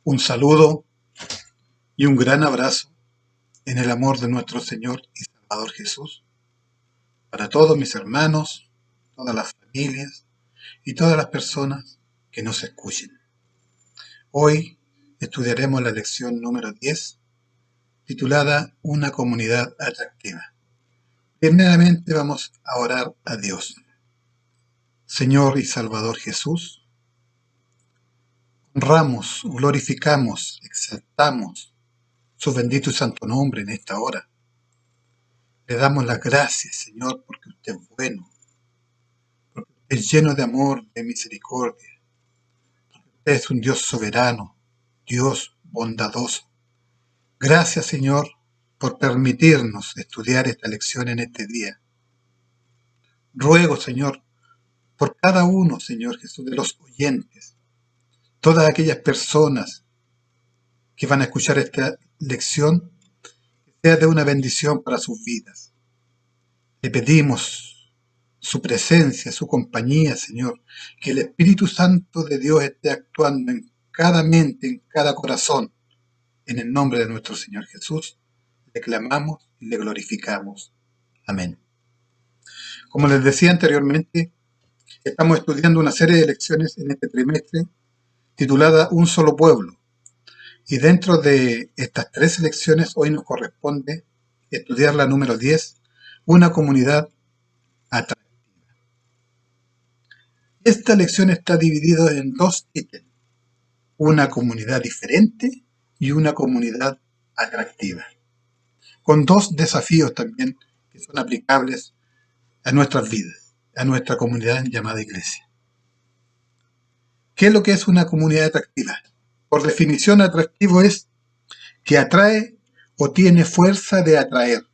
Un saludo y un gran abrazo en el amor de nuestro Señor y Salvador Jesús para todos mis hermanos, todas las familias y todas las personas que nos escuchen. Hoy estudiaremos la lección número 10, titulada Una comunidad atractiva. Primeramente vamos a orar a Dios. Señor y Salvador Jesús, honramos, glorificamos, exaltamos su bendito y santo nombre en esta hora. Le damos las gracias, Señor, porque usted es bueno, porque usted es lleno de amor, de misericordia. Usted es un Dios soberano, Dios bondadoso. Gracias, Señor, por permitirnos estudiar esta lección en este día. Ruego, Señor, por cada uno, Señor Jesús, de los oyentes, todas aquellas personas que van a escuchar esta lección, que sea de una bendición para sus vidas. Le pedimos su presencia, su compañía, Señor, que el Espíritu Santo de Dios esté actuando en cada mente, en cada corazón. En el nombre de nuestro Señor Jesús, le clamamos y le glorificamos. Amén. Como les decía anteriormente, estamos estudiando una serie de lecciones en este trimestre titulada Un solo pueblo. Y dentro de estas 13 lecciones, hoy nos corresponde estudiar la número 10, una comunidad atractiva. Esta lección está dividida en dos ítems, una comunidad diferente y una comunidad atractiva, con dos desafíos también que son aplicables a nuestras vidas, a nuestra comunidad llamada iglesia. ¿Qué es lo que es una comunidad atractiva? Por definición, atractivo es que atrae o tiene fuerza de atraer,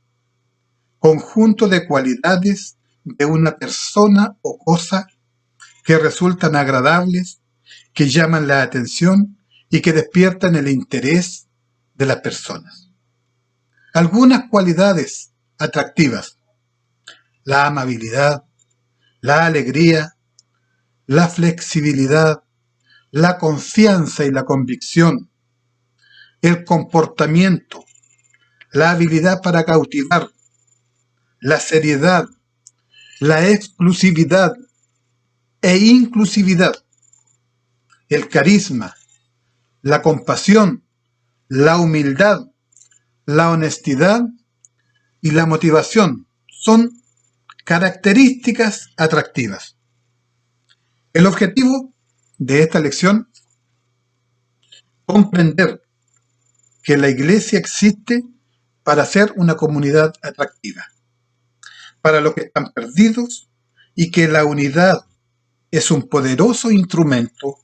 conjunto de cualidades de una persona o cosa que resultan agradables, que llaman la atención y que despiertan el interés de las personas. Algunas cualidades atractivas: la amabilidad, la alegría, la flexibilidad, la confianza y la convicción, el comportamiento, la habilidad para cautivar, la seriedad, la exclusividad e inclusividad, el carisma, la compasión, la humildad, la honestidad y la motivación son características atractivas. El objetivo de esta lección es comprender que la iglesia existe para ser una comunidad atractiva, para los que están perdidos, y que la unidad es un poderoso instrumento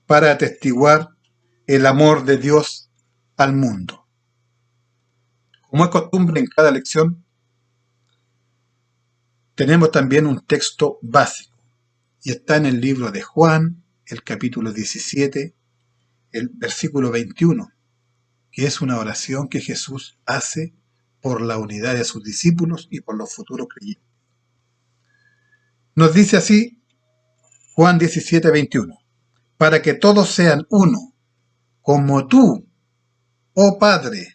para atestiguar el amor de Dios al mundo. Como es costumbre en cada lección, tenemos también un texto básico, y está en el libro de Juan, el capítulo 17, el versículo 21, que es una oración que Jesús hace por la unidad de sus discípulos y por los futuros creyentes. Nos dice así Juan 17, 21, para que todos sean uno, como tú, oh Padre,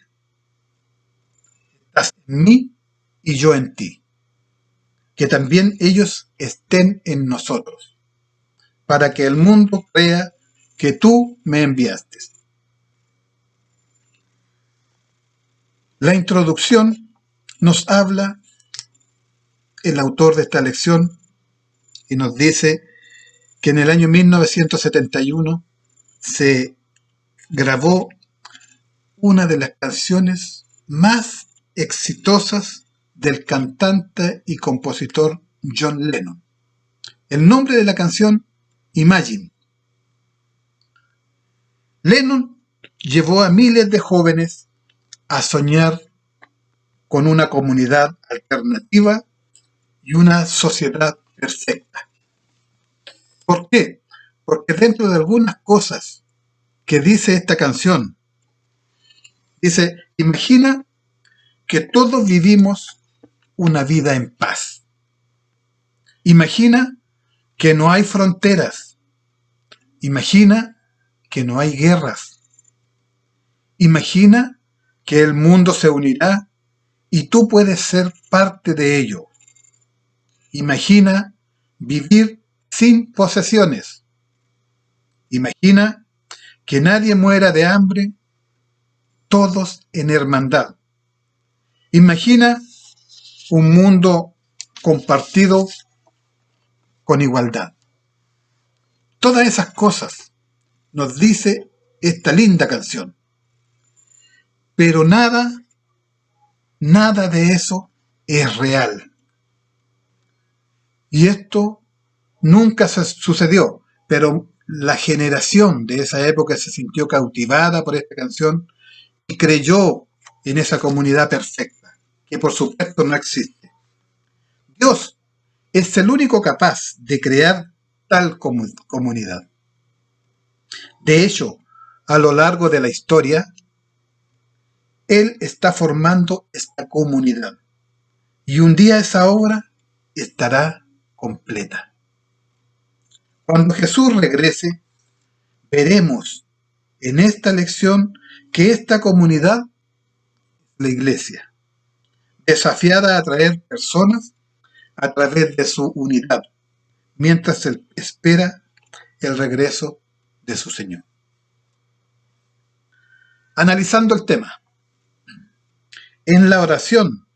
estás en mí y yo en ti, que también ellos estén en nosotros, para que el mundo crea que tú me enviaste. La introducción nos habla el autor de esta lección y nos dice que en el año 1971 se grabó una de las canciones más exitosas del cantante y compositor John Lennon. El nombre de la canción, Imagine. Lennon llevó a miles de jóvenes a soñar con una comunidad alternativa y una sociedad perfecta. ¿Por qué? Porque dentro de algunas cosas que dice esta canción, dice: imagina que todos vivimos una vida en paz. Imagina que no hay fronteras. Imagina que no hay guerras. Imagina que el mundo se unirá y tú puedes ser parte de ello. Imagina vivir sin posesiones. Imagina que nadie muera de hambre, todos en hermandad. Imagina un mundo compartido con igualdad. Todas esas cosas nos dice esta linda canción. Pero nada de eso es real. Y esto nunca sucedió, pero la generación de esa época se sintió cautivada por esta canción y creyó en esa comunidad perfecta, que por supuesto no existe. Dios es el único capaz de crear tal comunidad. De hecho, a lo largo de la historia, Él está formando esta comunidad. Y un día esa obra estará completa. Cuando Jesús regrese, veremos en esta lección que esta comunidad es la iglesia, desafiada a atraer personas a través de su unidad, mientras él espera el regreso de su Señor. Analizando el tema, en la oración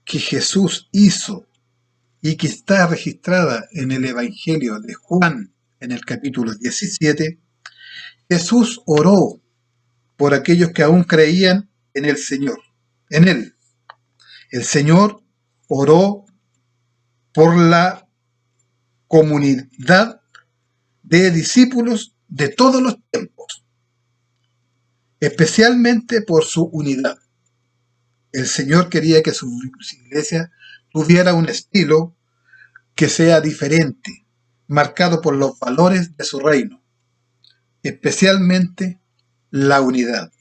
que Jesús hizo y que está registrada en el Evangelio de Juan en el capítulo 17, Jesús oró por aquellos que aún creían en el Señor, en Él. El Señor oró por la comunidad de discípulos de todos los tiempos, especialmente por su unidad. El Señor quería que su iglesia tuviera un estilo que sea diferente, marcado por los valores de su reino, especialmente la unidad.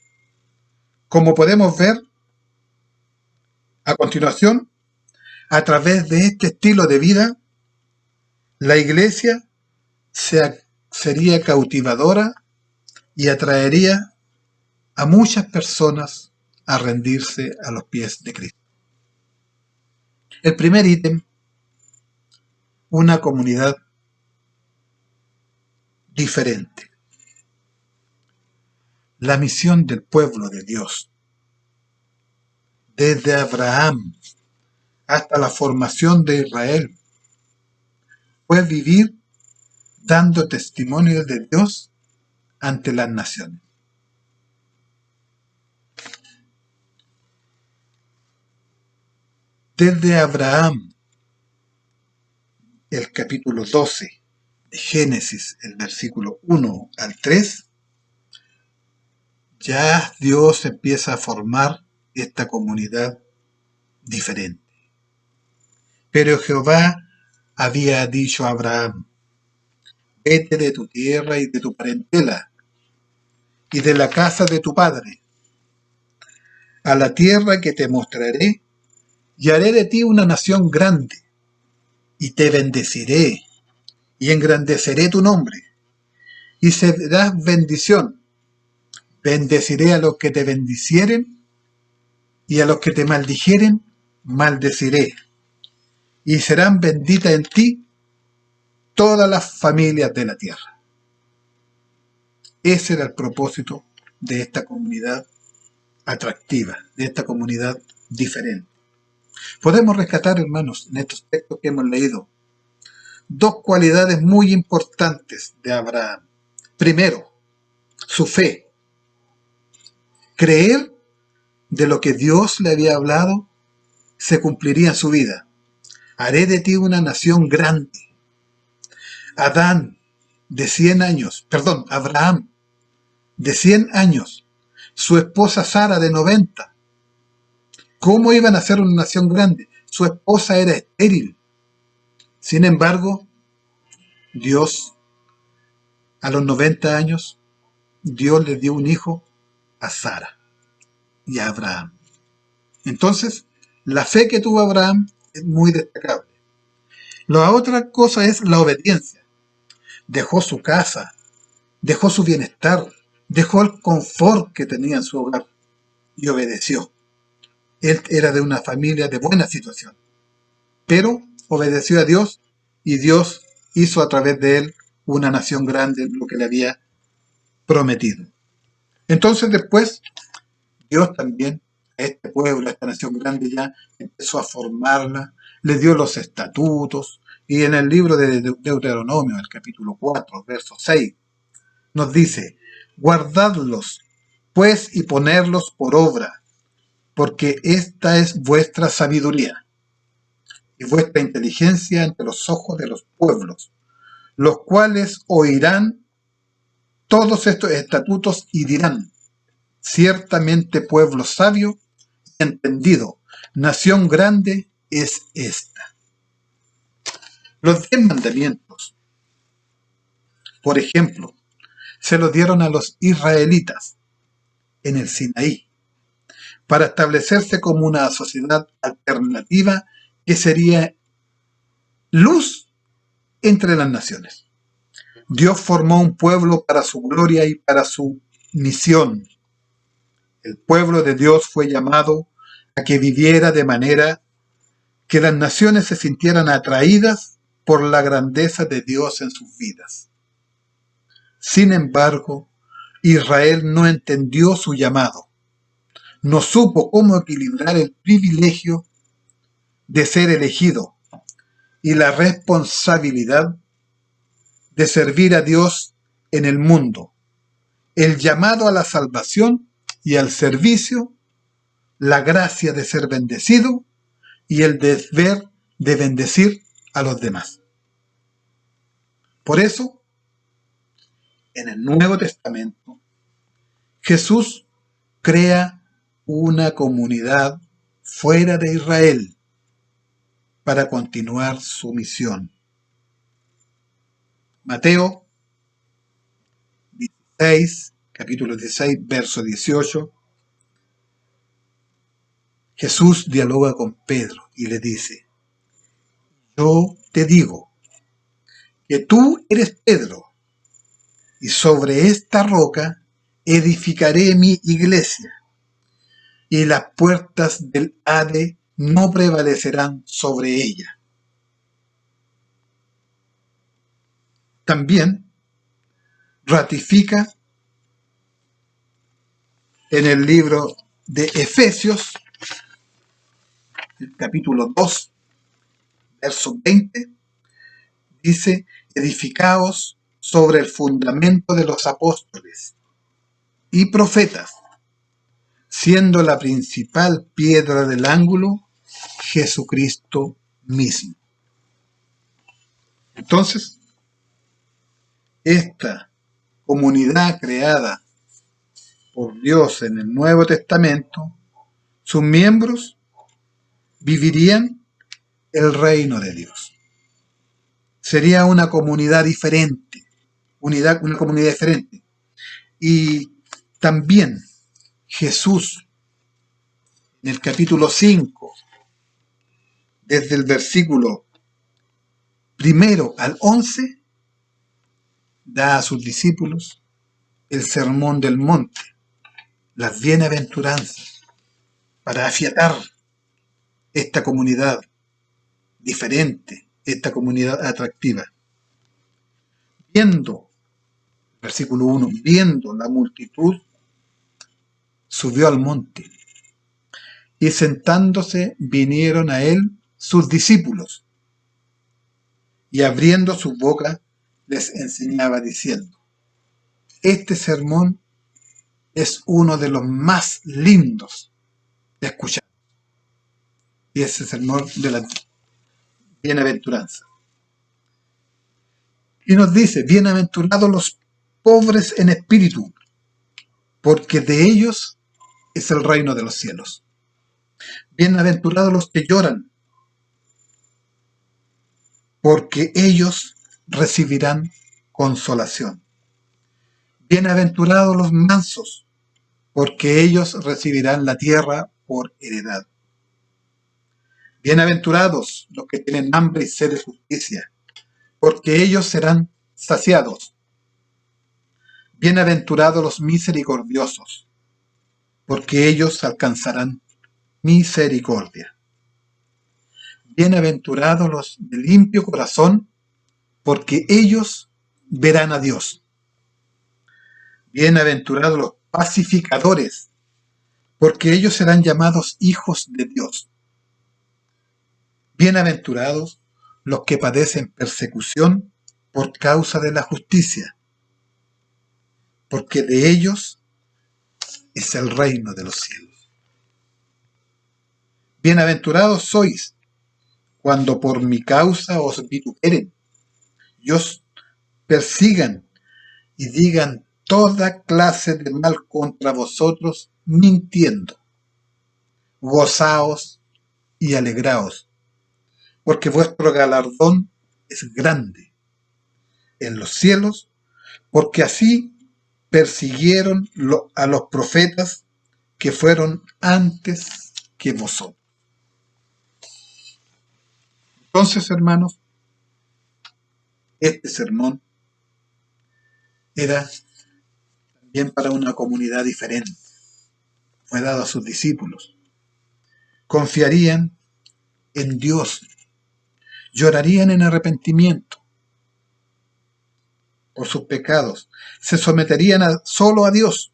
Como podemos ver a continuación, a través de este estilo de vida, la iglesia sería cautivadora y atraería a muchas personas a rendirse a los pies de Cristo. El primer ítem, una comunidad diferente. La misión del pueblo de Dios, desde Abraham hasta la formación de Israel, fue vivir dando testimonio de Dios ante las naciones. Desde Abraham, el capítulo 12 de Génesis, el versículo 1 al 3, ya Dios empieza a formar esta comunidad diferente. Pero Jehová había dicho a Abraham: vete de tu tierra y de tu parentela y de la casa de tu padre a la tierra que te mostraré, y haré de ti una nación grande, y te bendeciré, y engrandeceré tu nombre, y serás bendición. Bendeciré a los que te bendicieren, y a los que te maldijeren, maldeciré. Y serán benditas en ti todas las familias de la tierra. Ese era el propósito de esta comunidad atractiva, de esta comunidad diferente. Podemos rescatar, hermanos, en estos textos que hemos leído, dos cualidades muy importantes de Abraham. Primero, su fe. Creer de lo que Dios le había hablado se cumpliría en su vida. Haré de ti una nación grande. Abraham, de 100 años, su esposa Sara, de 90. ¿Cómo iban a ser una nación grande? Su esposa era estéril. Sin embargo, Dios, a los 90 años, Dios le dio un hijo a Sara y a Abraham. Entonces, la fe que tuvo Abraham es muy destacable. La otra cosa es la obediencia. Dejó su casa, dejó su bienestar, Dejó el confort que tenía en su hogar y obedeció. Él era de una familia de buena situación, pero obedeció a Dios y Dios hizo a través de él una nación grande, lo que le había prometido. Entonces después Dios también a este pueblo, a esta nación grande ya empezó a formarla, le dio los estatutos y en el libro de Deuteronomio, el capítulo 4, verso 6, nos dice, guardadlos pues y ponerlos por obra, porque esta es vuestra sabiduría y vuestra inteligencia ante los ojos de los pueblos, los cuales oirán todos estos estatutos y dirán, ciertamente pueblo sabio y entendido, nación grande es esta. Los 10 mandamientos, por ejemplo, se los dieron a los israelitas en el Sinaí, para establecerse como una sociedad alternativa que sería luz entre las naciones. Dios formó un pueblo para su gloria y para su misión. El pueblo de Dios fue llamado a que viviera de manera que las naciones se sintieran atraídas por la grandeza de Dios en sus vidas. Sin embargo, Israel no entendió su llamado, no supo cómo equilibrar el privilegio de ser elegido y la responsabilidad de servir a Dios en el mundo, el llamado a la salvación y al servicio, la gracia de ser bendecido y el deber de bendecir a los demás. Por eso, en el Nuevo Testamento, Jesús crea una comunidad fuera de Israel para continuar su misión. Mateo 16, capítulo 16, verso 18, Jesús dialoga con Pedro y le dice, yo te digo que tú eres Pedro, y sobre esta roca edificaré mi iglesia, y las puertas del Hades no prevalecerán sobre ella. También ratifica en el libro de Efesios, el capítulo 2, verso 20, dice, edificaos sobre el fundamento de los apóstoles y profetas, siendo la principal piedra del ángulo Jesucristo mismo. Entonces, esta comunidad creada por Dios en el Nuevo Testamento, sus miembros vivirían el reino de Dios. Sería una comunidad diferente, una comunidad diferente. Y también Jesús, en el capítulo 5, desde el versículo 1 al 11, da a sus discípulos el sermón del monte, las bienaventuranzas, para afiatar esta comunidad diferente, esta comunidad atractiva. Viendo, versículo 1, viendo la multitud, subió al monte, y sentándose vinieron a él sus discípulos, y abriendo su boca les enseñaba diciendo, este sermón es uno de los más lindos de escuchar. Y ese sermón de la bienaventuranza. Y nos dice, bienaventurados los pobres en espíritu, porque de ellos es el reino de los cielos. Bienaventurados los que lloran, porque ellos recibirán consolación. Bienaventurados los mansos, porque ellos recibirán la tierra por heredad. Bienaventurados los que tienen hambre y sed de justicia, porque ellos serán saciados. Bienaventurados los misericordiosos, porque ellos alcanzarán misericordia. Bienaventurados los de limpio corazón, porque ellos verán a Dios. Bienaventurados los pacificadores, porque ellos serán llamados hijos de Dios. Bienaventurados los que padecen persecución por causa de la justicia, porque de ellos es el reino de los cielos. Bienaventurados sois cuando por mi causa os vituperen y os persigan y digan toda clase de mal contra vosotros, mintiendo. Gozaos y alegraos, porque vuestro galardón es grande en los cielos, porque así persiguieron a los profetas que fueron antes que vosotros. Entonces, hermanos, este sermón era también para una comunidad diferente. Fue dado a sus discípulos. Confiarían en Dios, llorarían en arrepentimiento por sus pecados, se someterían solo a Dios,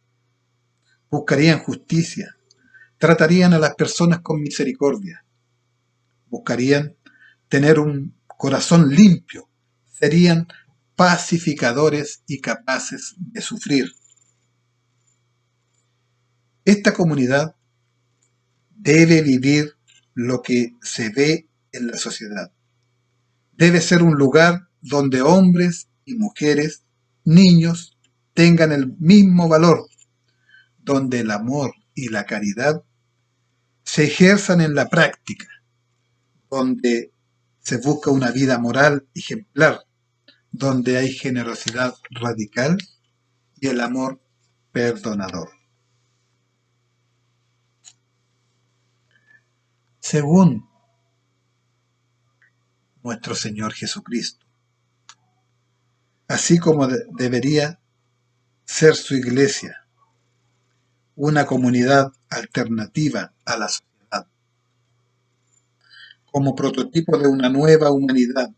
buscarían justicia, tratarían a las personas con misericordia, buscarían tener un corazón limpio, serían pacificadores y capaces de sufrir. Esta comunidad debe vivir lo que se ve en la sociedad. Debe ser un lugar donde hombres y mujeres, niños, tengan el mismo valor, donde el amor y la caridad se ejerzan en la práctica, donde se busca una vida moral ejemplar, donde hay generosidad radical y el amor perdonador. Según nuestro Señor Jesucristo, así como debería ser su iglesia, una comunidad alternativa a la sociedad, como prototipo de una nueva humanidad,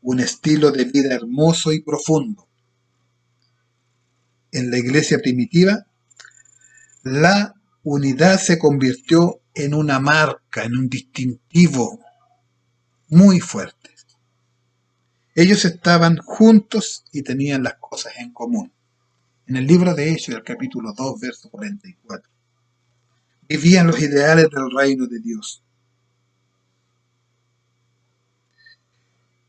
un estilo de vida hermoso y profundo. En la iglesia primitiva, la unidad se convirtió en una marca, en un distintivo muy fuerte. Ellos estaban juntos y tenían las cosas en común. En el libro de Hechos, el capítulo 2, verso 44. Vivían los ideales del reino de Dios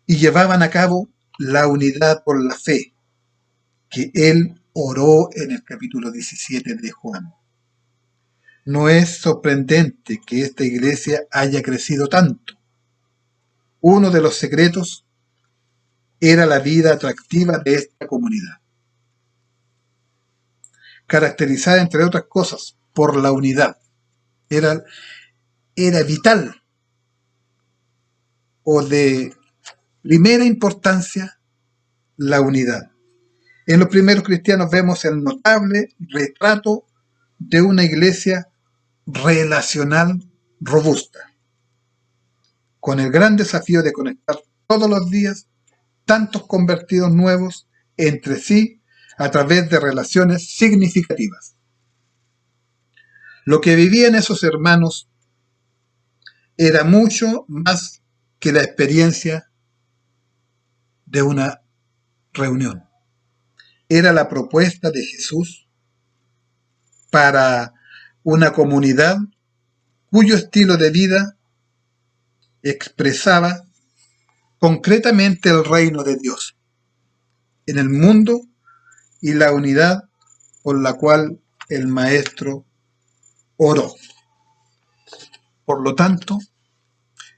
y llevaban a cabo la unidad por la fe que él oró en el capítulo 17 de Juan. No es sorprendente que esta iglesia haya crecido tanto. Uno de los secretos era la vida atractiva de esta comunidad, caracterizada, entre otras cosas, por la unidad. Era vital o de primera importancia la unidad. En los primeros cristianos vemos el notable retrato de una iglesia relacional robusta, con el gran desafío de conectar todos los días tantos convertidos nuevos entre sí a través de relaciones significativas. Lo que vivían esos hermanos era mucho más que la experiencia de una reunión. Era la propuesta de Jesús para una comunidad cuyo estilo de vida expresaba concretamente el reino de Dios en el mundo y la unidad por la cual el Maestro oró. Por lo tanto,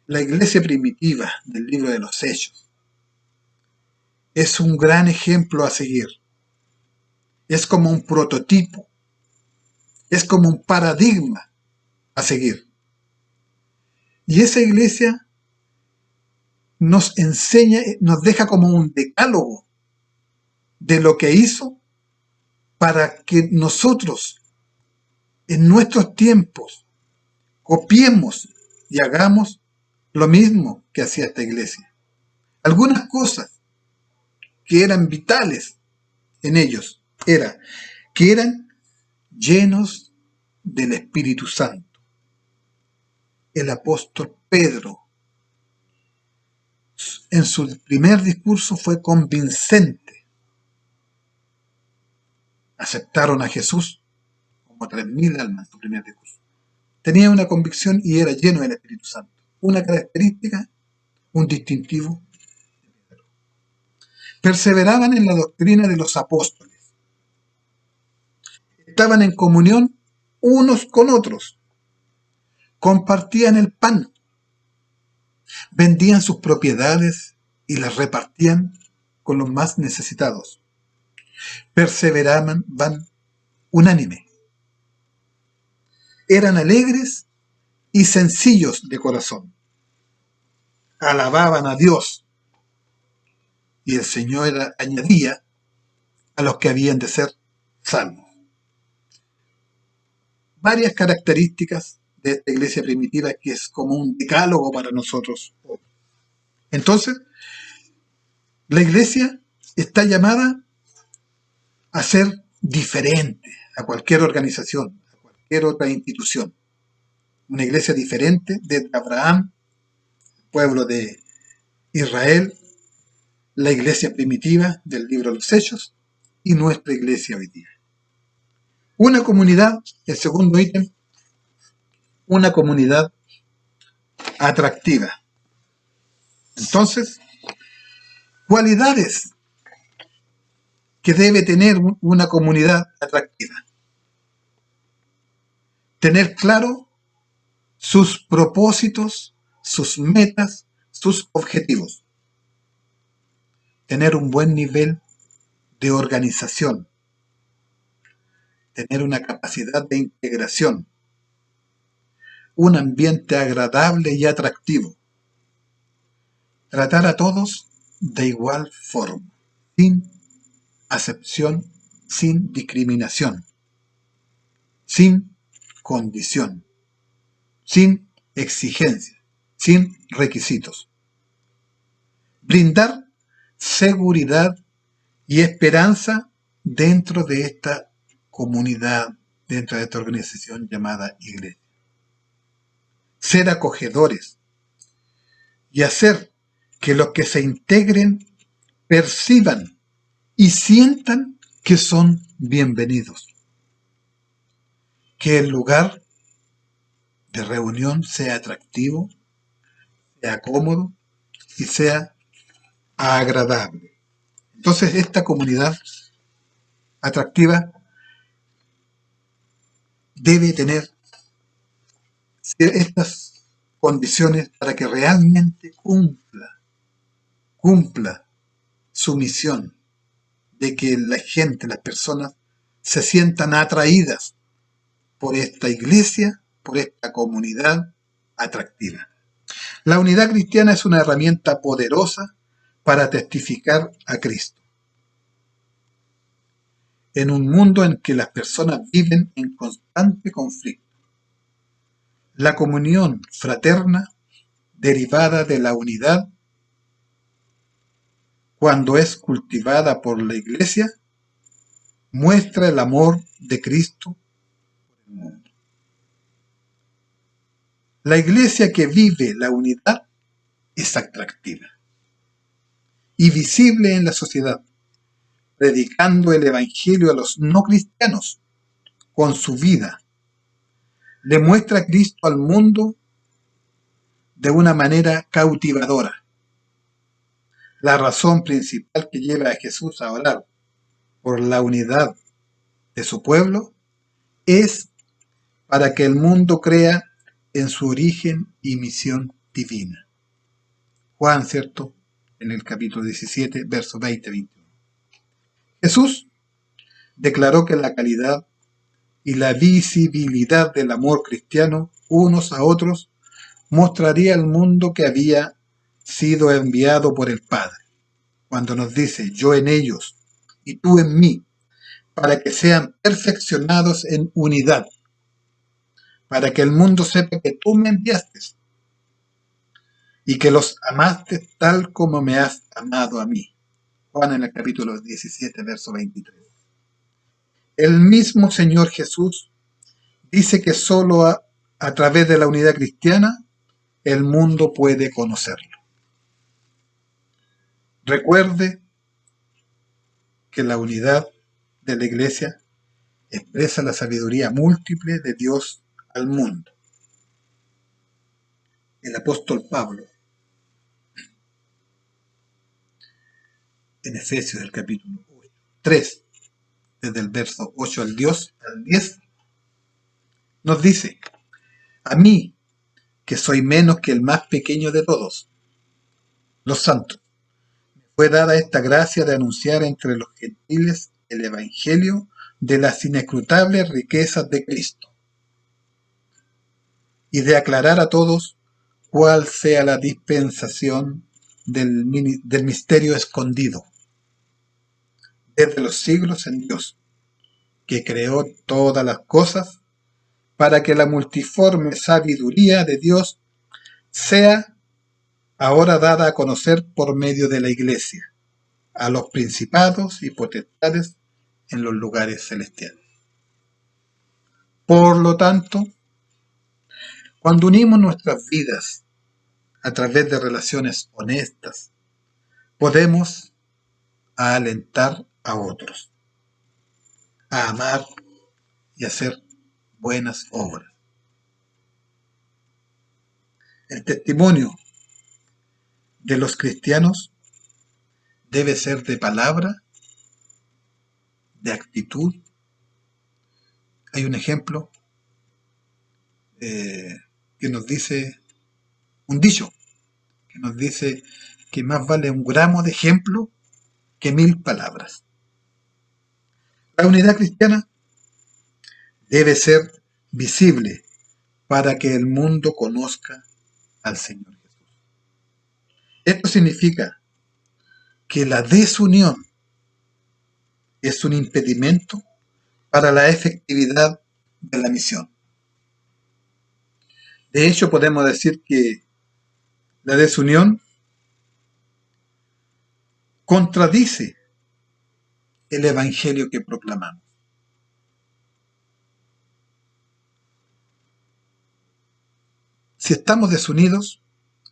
la iglesia primitiva del libro de los Hechos es un gran ejemplo a seguir. Es como un prototipo, es como un paradigma a seguir. Y esa iglesia nos enseña, nos deja como un decálogo de lo que hizo para que nosotros en nuestros tiempos copiemos y hagamos lo mismo que hacía esta iglesia. Algunas cosas que eran vitales en ellos era que eran llenos del Espíritu Santo. El apóstol Pedro en su primer discurso fue convincente. Aceptaron a Jesús como 3.000 almas en su primer discurso. Tenía una convicción y era lleno del Espíritu Santo. Una característica, un distintivo. Perseveraban en la doctrina de los apóstoles. Estaban en comunión unos con otros. Compartían el pan. Vendían sus propiedades y las repartían con los más necesitados. Perseveraban, van unánime. Eran alegres y sencillos de corazón. Alababan a Dios y el Señor añadía a los que habían de ser salvos. Varias características de esta iglesia primitiva que es como un decálogo para nosotros. Entonces, la iglesia está llamada a ser diferente a cualquier organización, a cualquier otra institución. Una iglesia diferente de Abraham, pueblo de Israel, la iglesia primitiva del libro de los Hechos y nuestra iglesia hoy día. Una comunidad, el segundo ítem, una comunidad atractiva. Entonces, cualidades que debe tener una comunidad atractiva. Tener claro sus propósitos, sus metas, sus objetivos. Tener un buen nivel de organización. Tener una capacidad de integración. Un ambiente agradable y atractivo. Tratar a todos de igual forma, sin acepción, sin discriminación, sin condición, sin exigencia, sin requisitos. Brindar seguridad y esperanza dentro de esta comunidad, dentro de esta organización llamada iglesia. Ser acogedores y hacer que los que se integren perciban y sientan que son bienvenidos. Que el lugar de reunión sea atractivo, sea cómodo y sea agradable. Entonces, esta comunidad atractiva debe tener estas condiciones para que realmente cumpla su misión de que la gente, las personas, se sientan atraídas por esta iglesia, por esta comunidad atractiva. La unidad cristiana es una herramienta poderosa para testificar a Cristo. En un mundo en que las personas viven en constante conflicto, la comunión fraterna, derivada de la unidad, cuando es cultivada por la iglesia, muestra el amor de Cristo por el mundo. La iglesia que vive la unidad es atractiva y visible en la sociedad, predicando el evangelio a los no cristianos con su vida. Le muestra a Cristo al mundo de una manera cautivadora. La razón principal que lleva a Jesús a orar por la unidad de su pueblo es para que el mundo crea en su origen y misión divina. Juan, ¿cierto? En el capítulo 17, versos 20-21. Jesús declaró que la calidad y la visibilidad del amor cristiano unos a otros mostraría al mundo que había sido enviado por el Padre. Cuando nos dice, yo en ellos y tú en mí, para que sean perfeccionados en unidad, para que el mundo sepa que tú me enviaste y que los amaste tal como me has amado a mí. Juan en el capítulo 17, verso 23. El mismo Señor Jesús dice que solo a través de la unidad cristiana el mundo puede conocerlo. Recuerde que la unidad de la Iglesia expresa la sabiduría múltiple de Dios al mundo. El apóstol Pablo, en Efesios el capítulo 3, desde el verso 8 al 10, nos dice: a mí, que soy menos que el más pequeño de todos los santos, fue dada esta gracia de anunciar entre los gentiles el evangelio de las inescrutables riquezas de Cristo y de aclarar a todos cuál sea la dispensación del misterio escondido desde los siglos en Dios, que creó todas las cosas para que la multiforme sabiduría de Dios sea ahora dada a conocer por medio de la Iglesia a los principados y potestades en los lugares celestiales. Por lo tanto, cuando unimos nuestras vidas a través de relaciones honestas, podemos alentar a otros a amar y hacer buenas obras. El testimonio de los cristianos debe ser de palabra, de actitud. Hay un ejemplo que nos dice, un dicho, que nos dice que más vale un gramo de ejemplo que 1000 palabras. La unidad cristiana debe ser visible para que el mundo conozca al Señor Jesús. Esto significa que la desunión es un impedimento para la efectividad de la misión. De hecho, podemos decir que la desunión contradice el evangelio que proclamamos. Si estamos desunidos,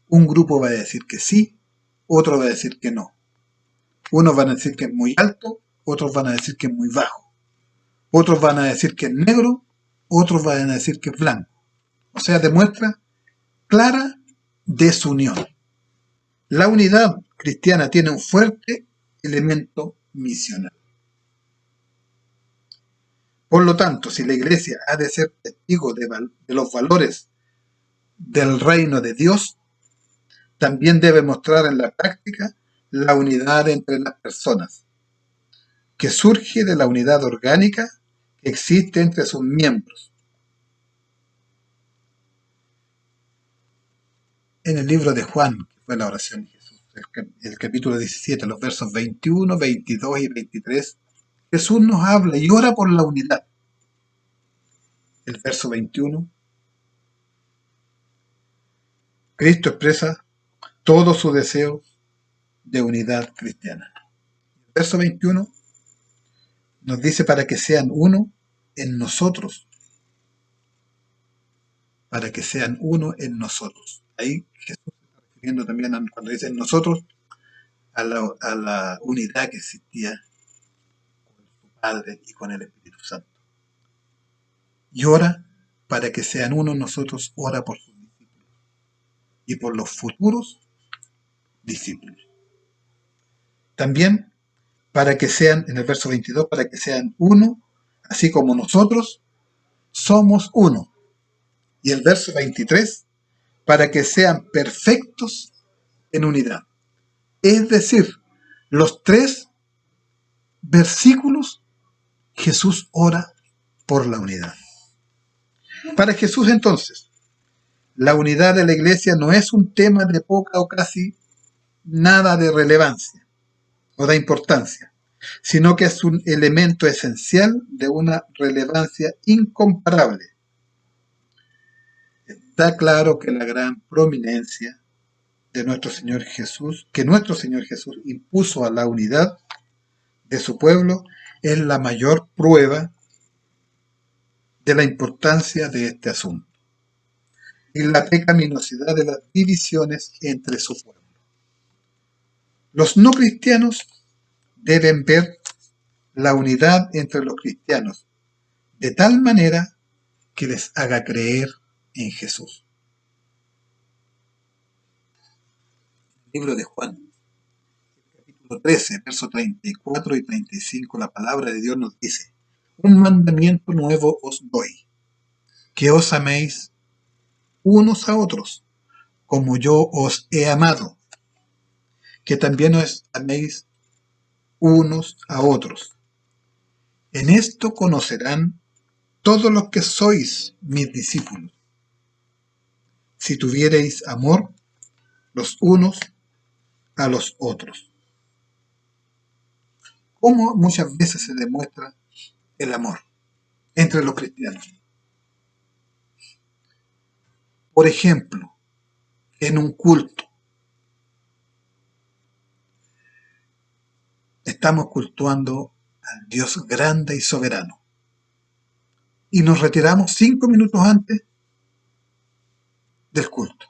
un grupo va a decir que sí, otro va a decir que no. Unos van a decir que es muy alto, otros van a decir que es muy bajo. Otros van a decir que es negro, otros van a decir que es blanco. O sea, demuestra clara desunión. La unidad cristiana tiene un fuerte elemento misional. Por lo tanto, si la Iglesia ha de ser testigo de los valores del reino de Dios, también debe mostrar en la práctica la unidad entre las personas, que surge de la unidad orgánica que existe entre sus miembros. En el libro de Juan, que fue la oración de Jesús, el capítulo 17, los versos 21, 22 y 23, Jesús nos habla y ora por la unidad. El verso 21, Cristo expresa todo su deseo de unidad cristiana. El verso 21 nos dice para que sean uno en nosotros. Para que sean uno en nosotros. Ahí Jesús se está refiriendo también cuando dice en nosotros a la unidad que existía con su Padre y con el Espíritu Santo. Y ora para que sean uno en nosotros, ora por sus discípulos y por los futuros discípulos. También para que sean, en el verso 22, para que sean uno, así como nosotros somos uno. Y el verso 23, para que sean perfectos en unidad. Es decir, los 3 versículos, Jesús ora por la unidad. Para Jesús, entonces, la unidad de la Iglesia no es un tema de poca o casi nada de relevancia o de importancia. sino que es un elemento esencial de una relevancia incomparable. Está claro que la gran prominencia de nuestro Señor Jesús, que nuestro Señor Jesús impuso a la unidad de su pueblo, es la mayor prueba de la importancia de este asunto y la pecaminosidad de las divisiones entre su pueblo. Los no cristianos deben ver la unidad entre los cristianos de tal manera que les haga creer en Jesús. El libro de Juan, capítulo 13, versos 34 y 35, la palabra de Dios nos dice: un mandamiento nuevo os doy, que os améis unos a otros, como yo os he amado, que también os améis unos a otros. En esto conocerán todos los que sois mis discípulos, si tuviereis amor los unos a los otros. ¿Cómo muchas veces se demuestra el amor entre los cristianos? Por ejemplo, en un culto. Estamos cultuando al Dios grande y soberano. Y nos retiramos 5 minutos antes del culto.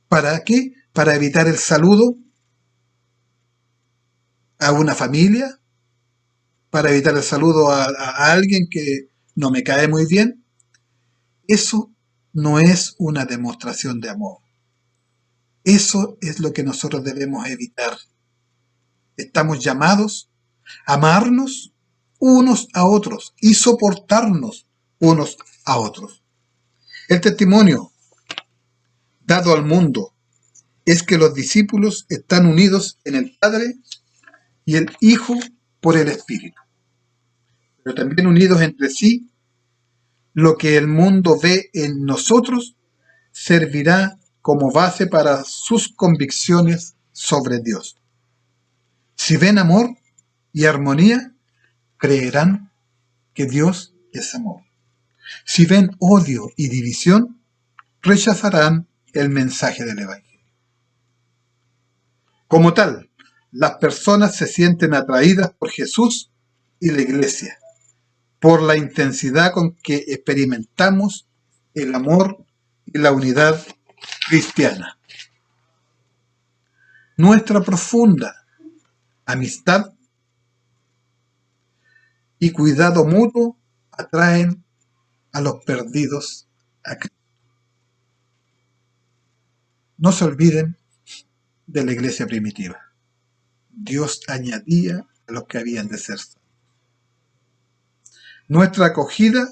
¿Para qué? Para evitar el saludo a una familia, para evitar el saludo a alguien que no me cae muy bien. Eso no es una demostración de amor. Eso es lo que nosotros debemos evitar. Estamos llamados a amarnos unos a otros y soportarnos unos a otros. El testimonio dado al mundo es que los discípulos están unidos en el Padre y el Hijo por el Espíritu, pero también unidos entre sí. Lo que el mundo ve en nosotros servirá como base para sus convicciones sobre Dios. Si ven amor y armonía, creerán que Dios es amor. Si ven odio y división, rechazarán el mensaje del Evangelio. Como tal, las personas se sienten atraídas por Jesús y la Iglesia, por la intensidad con que experimentamos el amor y la unidad cristiana. Nuestra profunda amistad y cuidado mutuo atraen a los perdidos a Cristo. No se olviden de la iglesia primitiva. Dios añadía a los que habían de ser salvos. Nuestra acogida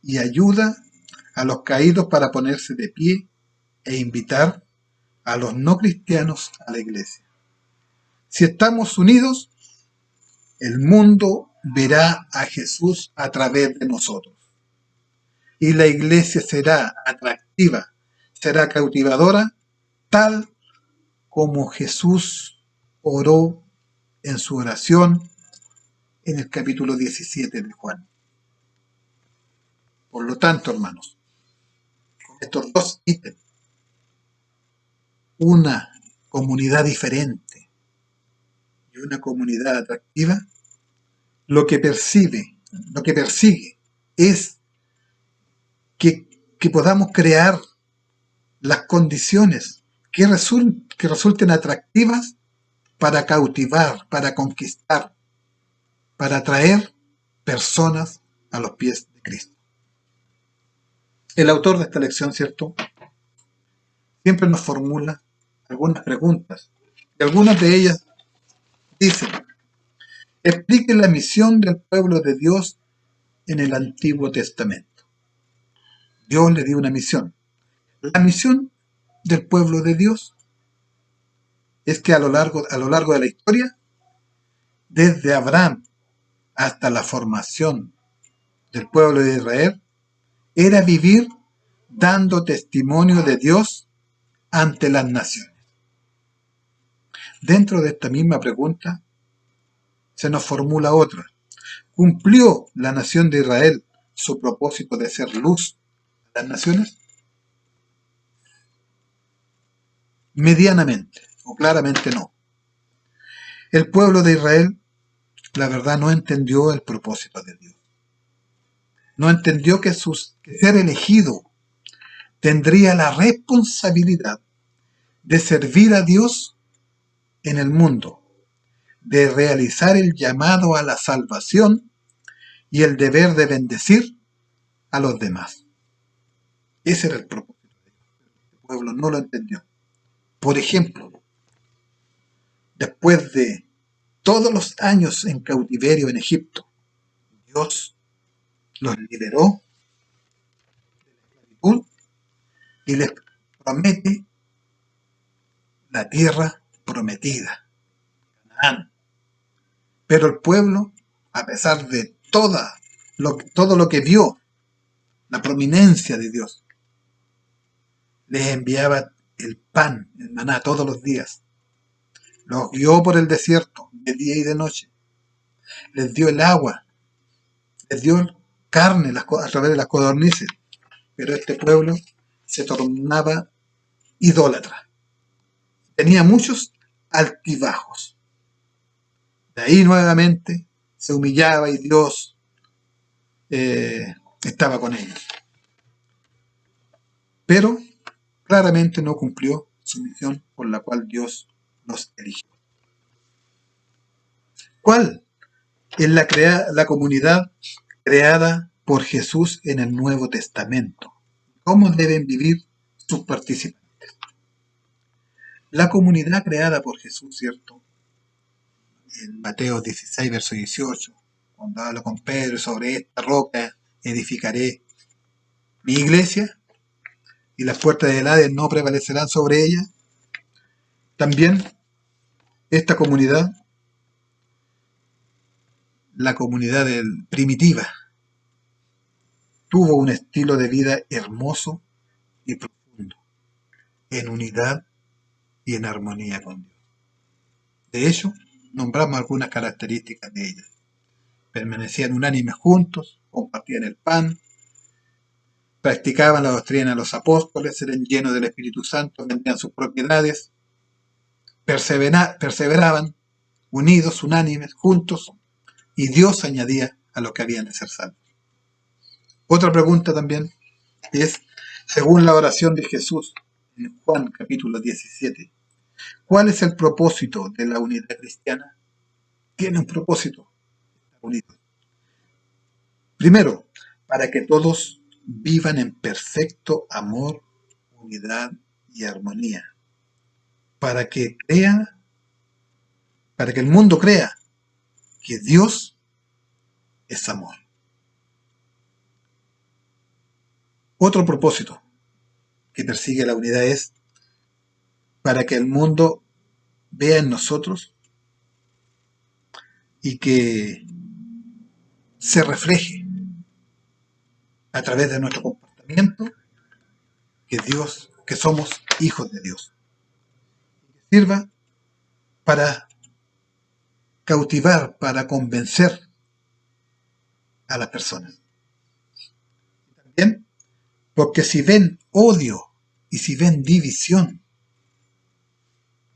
y ayuda a los caídos para ponerse de pie e invitar a los no cristianos a la iglesia. Si estamos unidos, el mundo verá a Jesús a través de nosotros. Y la iglesia será atractiva, será cautivadora, tal como Jesús oró en su oración en el capítulo 17 de Juan. Por lo tanto, hermanos, con estos dos ítems, una comunidad diferente y una comunidad atractiva, lo que persigue es que podamos crear las condiciones que resulten atractivas para cautivar, para conquistar, para atraer personas a los pies de Cristo. El autor de esta lección, ¿cierto?, siempre nos formula algunas preguntas, y algunas de ellas dicen: explique la misión del pueblo de Dios en el Antiguo Testamento. Dios le dio una misión. La misión del pueblo de Dios es que a lo largo de la historia, desde Abraham hasta la formación del pueblo de Israel, era vivir dando testimonio de Dios ante las naciones. Dentro de esta misma pregunta se nos formula otra. ¿Cumplió la nación de Israel su propósito de ser luz a las naciones? Medianamente, o claramente no. El pueblo de Israel, la verdad, no entendió el propósito de Dios. No entendió que ser elegido tendría la responsabilidad de servir a Dios en el mundo, de realizar el llamado a la salvación y el deber de bendecir a los demás. Ese era el propósito de Dios. El pueblo no lo entendió. Por ejemplo, después de todos los años en cautiverio en Egipto, Dios los liberó y les promete la tierra prometida, Canaán. Pero el pueblo, a pesar de todo lo que vio, la prominencia de Dios, les enviaba el pan, el maná, todos los días. Los guió por el desierto, de día y de noche. Les dio el agua, les dio carne a través de las codornices. Pero este pueblo se tornaba idólatra. Tenía muchos altibajos. De ahí nuevamente se humillaba y Dios estaba con ellos. Pero claramente no cumplió su misión por la cual Dios los eligió. ¿Cuál es la comunidad creada por Jesús en el Nuevo Testamento? ¿Cómo deben vivir sus participantes? La comunidad creada por Jesús, ¿cierto? En Mateo 16, verso 18, cuando habla con Pedro sobre esta roca edificaré mi iglesia y las puertas del Hades no prevalecerán sobre ella. También esta comunidad, la comunidad primitiva, tuvo un estilo de vida hermoso y profundo, en unidad y en armonía con Dios. De hecho, nombramos algunas características de ellas. Permanecían unánimes juntos, compartían el pan, practicaban la doctrina de los apóstoles, eran llenos del Espíritu Santo, vendían sus propiedades, perseveraban unidos, unánimes, juntos, y Dios añadía a los que habían de ser salvos. Otra pregunta también es, según la oración de Jesús en Juan capítulo 17, ¿cuál es el propósito de la unidad cristiana? Tiene un propósito, unidos. Primero, para que todos vivan en perfecto amor, unidad y armonía. Para que el mundo crea que Dios es amor. Otro propósito que persigue la unidad es para que el mundo vea en nosotros y que se refleje a través de nuestro comportamiento que somos hijos de Dios. Que sirva para cautivar, para convencer a las personas. También porque si ven odio y si ven división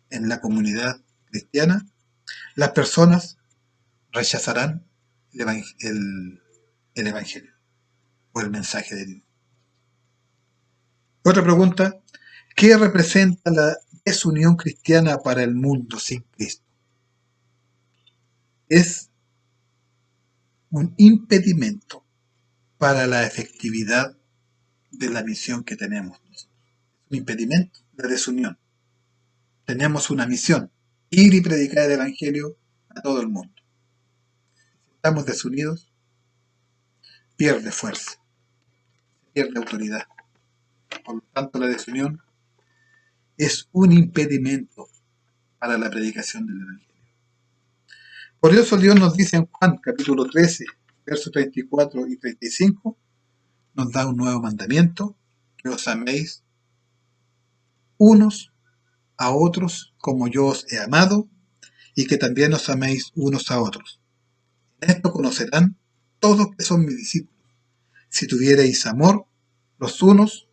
en la comunidad cristiana, las personas rechazarán el Evangelio o el mensaje de Dios. Otra pregunta, ¿qué representa la desunión cristiana para el mundo sin Cristo? Es un impedimento para la efectividad de la misión que tenemos nosotros. Un impedimento, la desunión. Tenemos una misión, ir y predicar el Evangelio a todo el mundo. Si estamos desunidos, pierde fuerza, pierde autoridad. Por lo tanto, la desunión es un impedimento para la predicación del Evangelio. Por eso Dios nos dice en Juan capítulo 13, versos 34 y 35, nos da un nuevo mandamiento, que os améis unos a otros como yo os he amado, y que también os améis unos a otros. En esto conocerán todos que son mis discípulos, si tuviereis amor los unos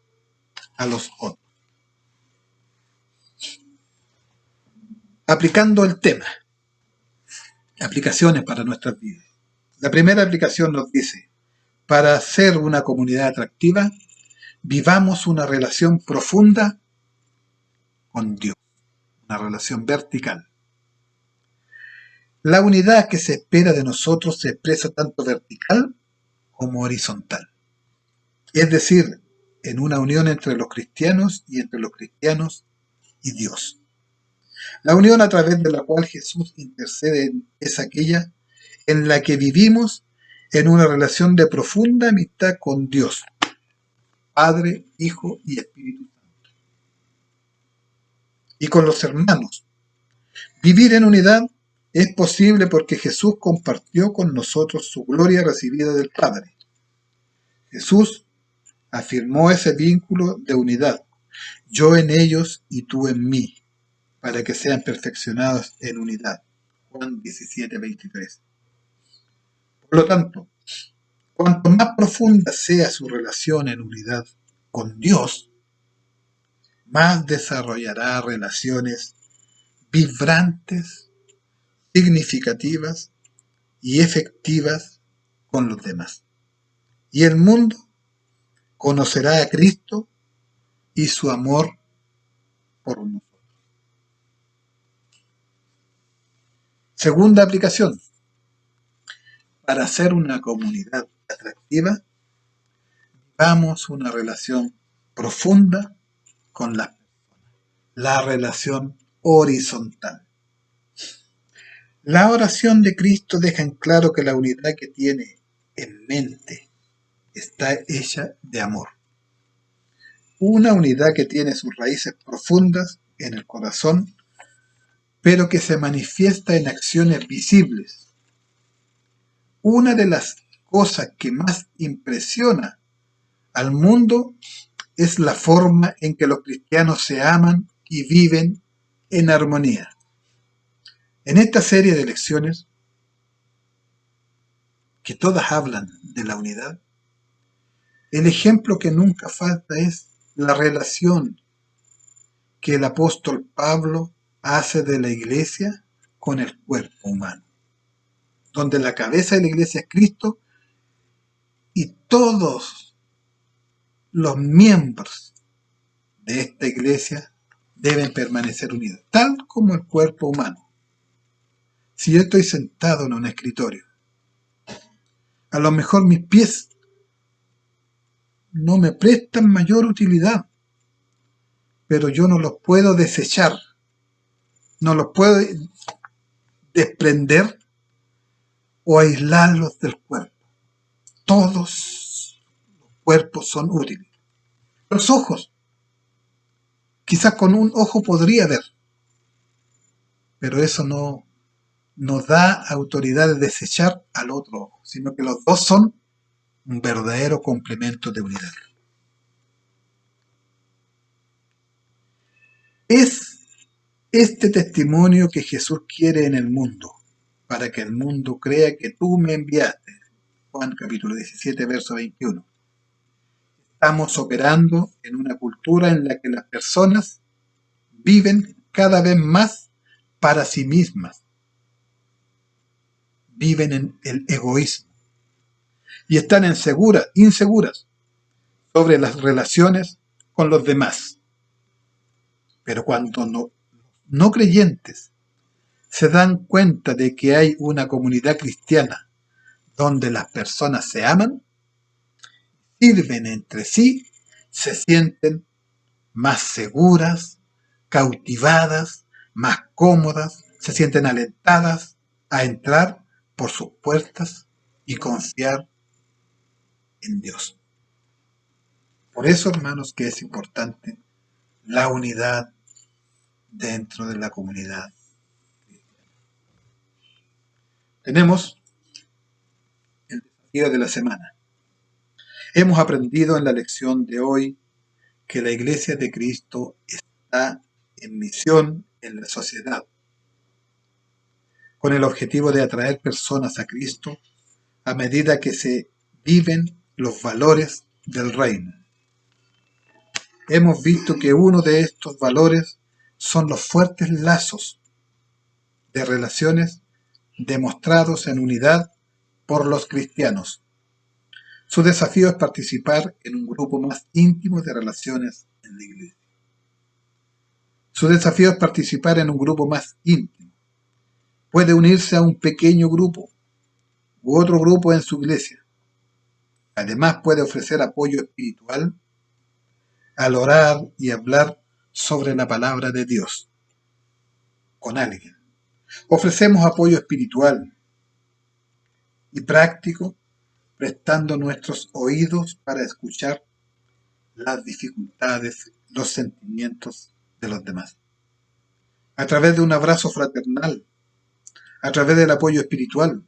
a los otros. Aplicando el tema, aplicaciones para nuestras vidas. La primera aplicación nos dice, para ser una comunidad atractiva, vivamos una relación profunda con Dios, una relación vertical. La unidad que se espera de nosotros se expresa tanto vertical como horizontal. Es decir, en una unión entre los cristianos y entre los cristianos y Dios. La unión a través de la cual Jesús intercede es aquella en la que vivimos en una relación de profunda amistad con Dios, Padre, Hijo y Espíritu Santo. Y con los hermanos. Vivir en unidad es posible porque Jesús compartió con nosotros su gloria recibida del Padre. Jesús afirmó ese vínculo de unidad, yo en ellos y tú en mí, para que sean perfeccionados en unidad. Juan 17:23. Por lo tanto, cuanto más profunda sea su relación en unidad con Dios, más desarrollará relaciones vibrantes, significativas y efectivas con los demás. Y el mundo conocerá a Cristo y su amor por nosotros. Segunda aplicación. Para ser una comunidad atractiva, vivamos una relación profunda con la relación horizontal. La oración de Cristo deja en claro que la unidad que tiene en mente está hecha de amor. Una unidad que tiene sus raíces profundas en el corazón, pero que se manifiesta en acciones visibles. Una de las cosas que más impresiona al mundo es la forma en que los cristianos se aman y viven en armonía. En esta serie de lecciones, que todas hablan de la unidad, el ejemplo que nunca falta es la relación que el apóstol Pablo hace de la iglesia con el cuerpo humano, donde la cabeza de la iglesia es Cristo y todos los miembros de esta iglesia deben permanecer unidos, tal como el cuerpo humano. Si yo estoy sentado en un escritorio, a lo mejor mis pies no me prestan mayor utilidad, pero yo no los puedo desechar, no los puedo desprender o aislarlos del cuerpo. Todos los cuerpos son útiles. Los ojos, quizás con un ojo podría ver, pero eso no nos da autoridad de desechar al otro ojo, sino que los dos son un verdadero complemento de unidad. Es este testimonio que Jesús quiere en el mundo, para que el mundo crea que tú me enviaste. Juan capítulo 17, verso 21. Estamos operando en una cultura en la que las personas viven cada vez más para sí mismas. Viven en el egoísmo y están inseguras sobre las relaciones con los demás. Pero cuando no creyentes se dan cuenta de que hay una comunidad cristiana donde las personas se aman, sirven entre sí, se sienten más seguras, cautivadas, más cómodas, se sienten alentadas a entrar por sus puertas y confiar en Dios. Por eso, hermanos, que es importante la unidad dentro de la comunidad. Tenemos el desafío de la semana. Hemos aprendido en la lección de hoy que la Iglesia de Cristo está en misión en la sociedad. con el objetivo de atraer personas a Cristo a medida que se viven los valores del reino. Hemos visto que uno de estos valores son los fuertes lazos de relaciones demostrados en unidad por los cristianos. Su desafío es participar en un grupo más íntimo de relaciones en la iglesia. Su desafío es participar en un grupo más íntimo. Puede unirse a un pequeño grupo u otro grupo en su iglesia. Además puede ofrecer apoyo espiritual al orar y hablar sobre la palabra de Dios con alguien. Ofrecemos apoyo espiritual y práctico prestando nuestros oídos para escuchar las dificultades, los sentimientos de los demás. A través de un abrazo fraternal, a través del apoyo espiritual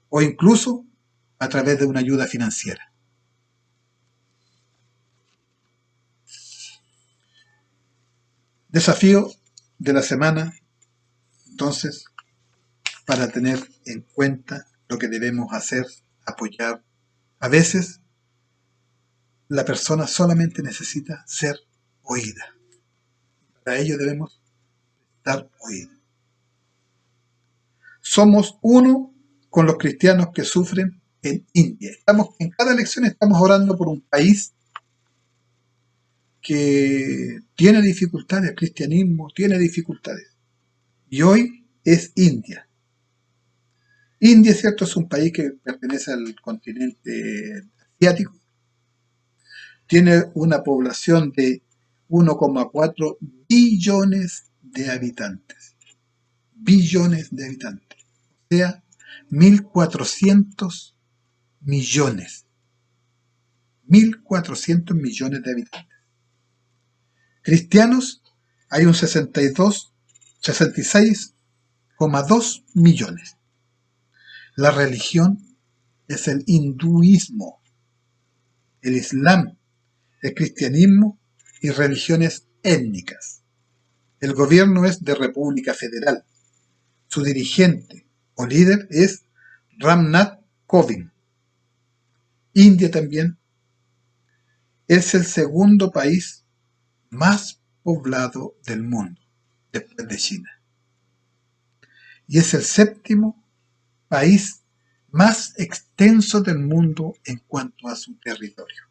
o incluso a través de una ayuda financiera. Desafío de la semana, entonces, para tener en cuenta lo que debemos hacer, apoyar. A veces la persona solamente necesita ser oída. Para ello debemos dar oído. Somos uno con los cristianos que sufren en India. En cada elección estamos orando por un país que tiene dificultades, el cristianismo tiene dificultades. Y hoy es India. India, cierto, es un país que pertenece al continente asiático. Tiene una población de 1,4 billones de habitantes. Billones de habitantes. O sea, 1.400 millones. 1.400 millones de habitantes. Cristianos hay un 66,2 millones. La religión es el hinduismo, el islam, el cristianismo y religiones étnicas. El gobierno es de República Federal. Su dirigente o líder es Ram Nath Kovind. India también es el segundo país más poblado del mundo, después de China. Y es el séptimo país más extenso del mundo en cuanto a su territorio.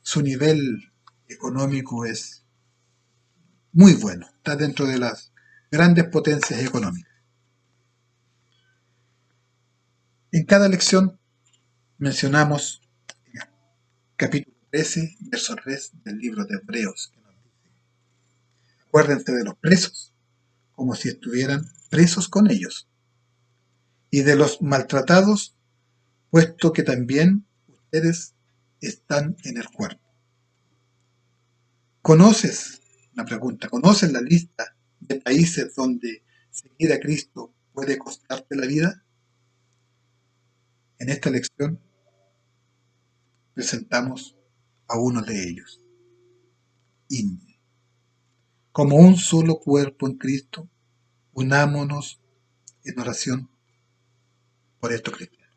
Su nivel económico es muy bueno, está dentro de las grandes potencias económicas. En cada lección mencionamos el capítulo 13, verso 3 del libro de Hebreos, que nos dice: acuérdense de los presos, como si estuvieran presos con ellos, y de los maltratados, puesto que también ustedes están en el cuerpo. ¿Conoces la lista de países donde seguir a Cristo puede costarte la vida? En esta lección presentamos a uno de ellos, India. Como un solo cuerpo en Cristo, unámonos en oración por estos cristianos.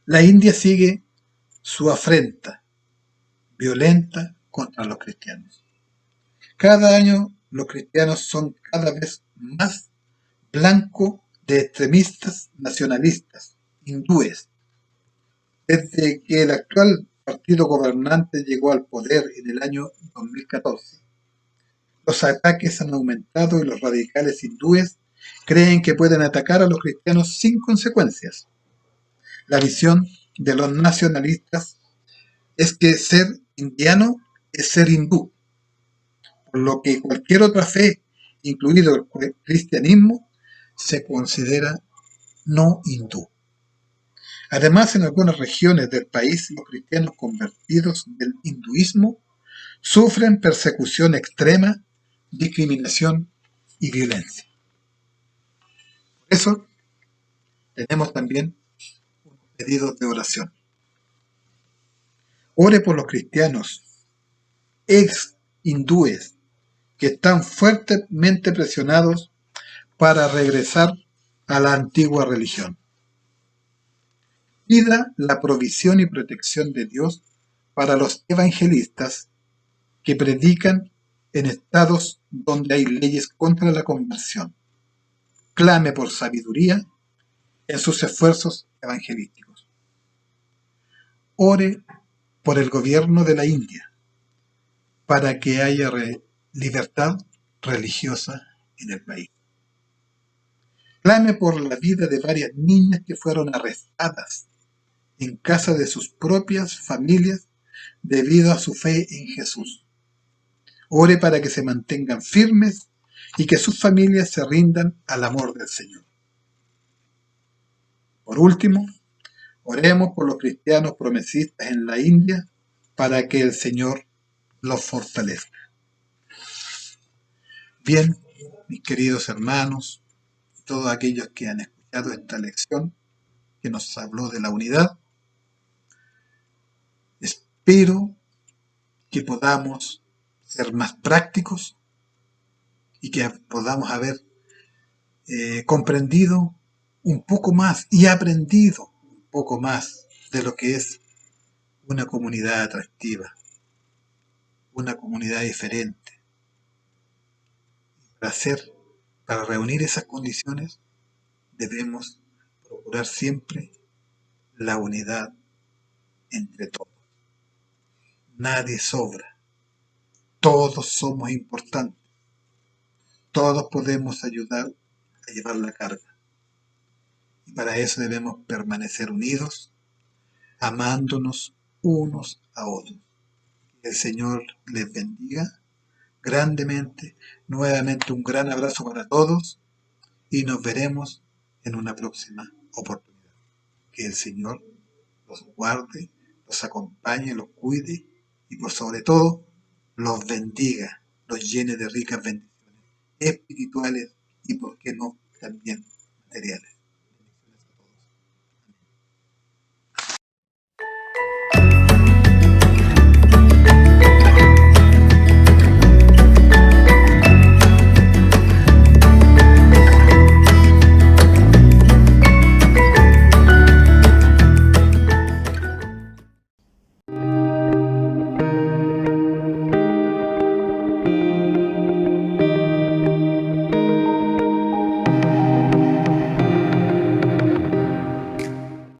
La India sigue su afrenta violenta contra los cristianos. Cada año los cristianos son cada vez más blanco de extremistas nacionalistas hindúes. Desde que el actual partido gobernante llegó al poder en el año 2014, los ataques han aumentado y los radicales hindúes creen que pueden atacar a los cristianos sin consecuencias. La visión de los nacionalistas es que ser indiano es ser hindú, por lo que cualquier otra fe, incluido el cristianismo, se considera no hindú. Además, en algunas regiones del país, los cristianos convertidos del hinduismo sufren persecución extrema, discriminación y violencia. Por eso, tenemos también unos pedidos de oración. Ore por los cristianos ex hindúes que están fuertemente presionados para regresar a la antigua religión. Pida la provisión y protección de Dios para los evangelistas que predican en estados donde hay leyes contra la conversión. Clame por sabiduría en sus esfuerzos evangelísticos. Ore por el gobierno de la India para que haya libertad religiosa en el país. Clame por la vida de varias niñas que fueron arrestadas en casa de sus propias familias debido a su fe en Jesús. Ore para que se mantengan firmes y que sus familias se rindan al amor del Señor. Por último, oremos por los cristianos promesistas en la India para que el Señor los fortalezca. Bien, mis queridos hermanos, todos aquellos que han escuchado esta lección que nos habló de la unidad, espero que podamos ser más prácticos y que podamos haber comprendido un poco más y aprendido un poco más de lo que es una comunidad atractiva, una comunidad diferente. Para reunir esas condiciones debemos procurar siempre la unidad entre todos. Nadie sobra, todos somos importantes, todos podemos ayudar a llevar la carga. Y para eso debemos permanecer unidos, amándonos unos a otros. Que el Señor les bendiga grandemente. Nuevamente un gran abrazo para todos y nos veremos en una próxima oportunidad. Que el Señor los guarde, los acompañe, los cuide y por sobre todo los bendiga, los llene de ricas bendiciones espirituales y por qué no también materiales.